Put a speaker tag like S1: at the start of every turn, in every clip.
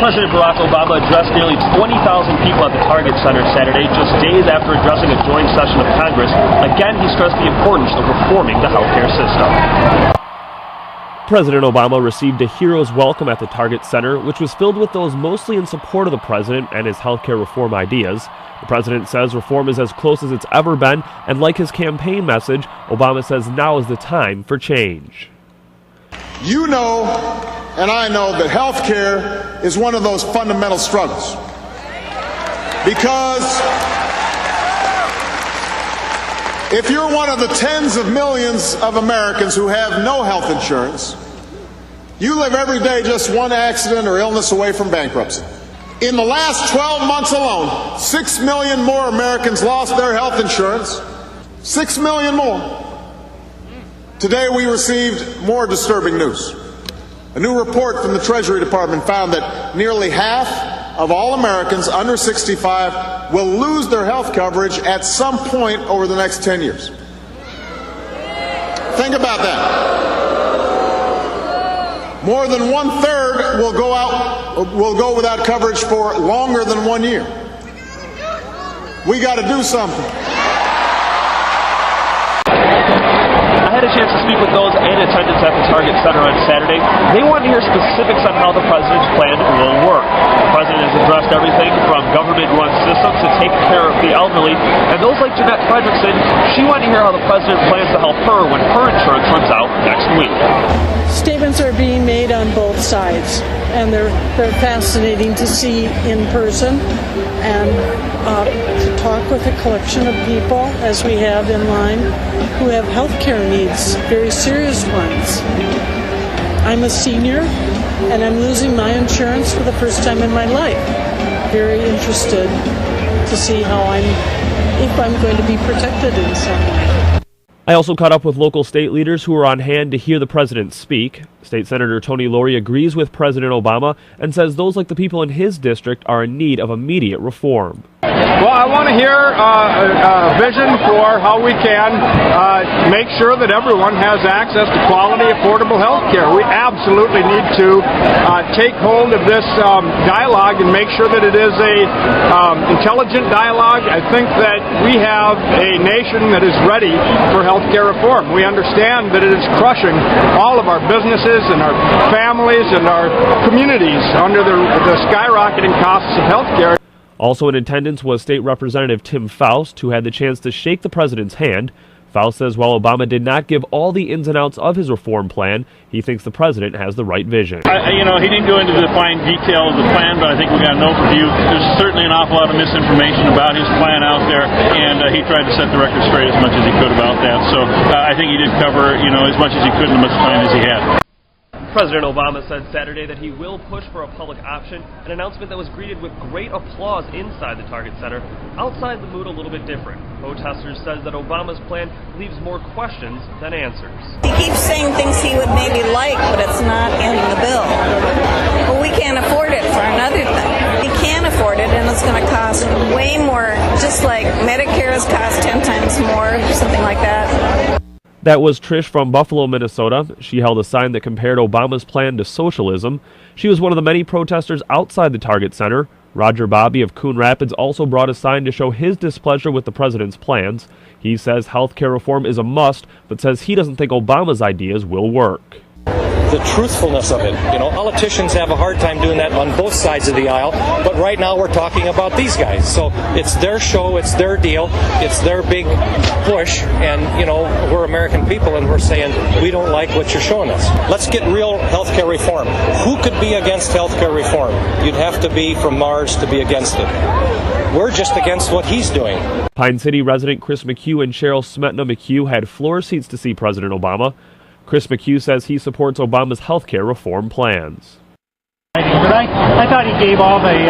S1: President Barack Obama addressed nearly 20,000 people at the Target Center Saturday, just days after addressing a joint session of Congress. Again, he stressed the importance of reforming the healthcare system.
S2: President Obama received a hero's welcome at the Target Center, which was filled with those mostly in support of the president and his healthcare reform ideas. The president says reform is as close as it's ever been, and like his campaign message, Obama says now is the time for change.
S3: You know, and I know, that healthcare is one of those fundamental struggles. Because if you're one of the tens of millions of Americans who have no health insurance, you live every day just one accident or illness away from bankruptcy. In the last 12 months alone, 6 million more Americans lost their health insurance. 6 million more. Today we received more disturbing news. A new report from the Treasury Department found that nearly half of all Americans under 65 will lose their health coverage at some point over the next 10 years. Think about that. More than 1/3 will go without coverage for longer than 1 year. We got to do something.
S1: I had a chance to speak with those in attendance at the Target Center on Saturday. They wanted to hear specifics on how the president's plan will work. The president has addressed everything from government-run systems to take care of the elderly. And those like Jeanette Frederickson, she wanted to hear how the president plans to help her when her insurance runs out next week.
S4: Statements are being made on both sides, and they're fascinating to see in person and to talk with a collection of people, as we have in line, who have health care needs, very serious ones. I'm a senior, and I'm losing my insurance for the first time in my life. Very interested to see if I'm going to be protected in some way.
S2: I also caught up with local state leaders who were on hand to hear the president speak. State Senator Tony Laurie agrees with President Obama and says those like the people in his district are in need of immediate reform.
S5: Well, I want to hear a vision for how we can make sure that everyone has access to quality, affordable health care. We absolutely need to take hold of this dialogue and make sure that it is a intelligent dialogue. I think that we have a nation that is ready for health care reform. We understand that it is crushing all of our businesses and our families and our communities under the skyrocketing costs of health care.
S2: Also in attendance was State Representative Tim Faust, who had the chance to shake the president's hand. Faust says while Obama did not give all the ins and outs of his reform plan, he thinks the president has the right vision.
S6: He didn't go into the fine detail of the plan, but I think we got an overview. There's certainly an awful lot of misinformation about his plan out there, and he tried to set the record straight as much as he could about that. So I think he did cover, as much as he could in as much time as he had.
S2: President Obama said Saturday that he will push for a public option, an announcement that was greeted with great applause inside the Target Center. Outside, the mood a little bit different. Protesters said that Obama's plan leaves more questions than answers.
S7: He keeps saying things he would maybe like, but it's not in the bill. Well, we can't afford it for another thing. We can't afford it, and it's going to cost way more, just like Medicare has cost 10 times more, something like that.
S2: That was Trish from Buffalo, Minnesota. She held a sign that compared Obama's plan to socialism. She was one of the many protesters outside the Target Center. Roger Bobby of Coon Rapids also brought a sign to show his displeasure with the president's plans. He says health care reform is a must, but says he doesn't think Obama's ideas will work.
S8: The truthfulness of it. Politicians have a hard time doing that on both sides of the aisle, but right now we're talking about these guys. So it's their show, it's their deal, it's their big push, and, we're American people and we're saying we don't like what you're showing us. Let's get real healthcare reform. Who could be against healthcare reform? You'd have to be from Mars to be against it. We're just against what he's doing.
S2: Pine City resident Chris McHugh and Cheryl Smetna McHugh had floor seats to see President Obama. Chris McHugh says he supports Obama's health care reform plans.
S9: But I thought he gave all the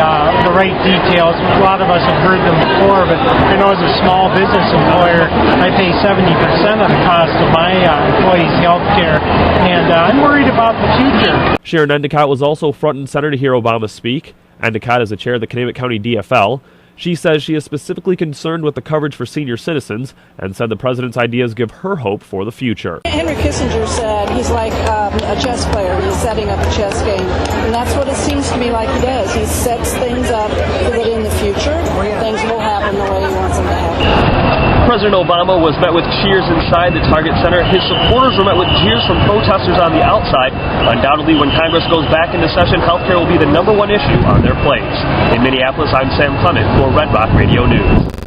S9: right details. A lot of us have heard them before, but I know as a small business employer, I pay 70% of the cost of my employees' health care, and I'm worried about the future.
S2: Sharon Endicott was also front and center to hear Obama speak. Endicott is the chair of the Klemet County DFL. She says she is specifically concerned with the coverage for senior citizens and said the president's ideas give her hope for the future.
S10: Henry Kissinger said he's like a chess player. He's setting up a chess game. And that's what it seems to me like he does. He sets things up so that in the future, things will happen the way he wants them to happen.
S1: President Obama was met with cheers inside the Target Center. His supporters were met with jeers from protesters on the outside. Undoubtedly, when Congress goes back into session, health care will be the #1 issue on their plates. In Minneapolis, I'm Sam Klemet for Red Rock Radio News.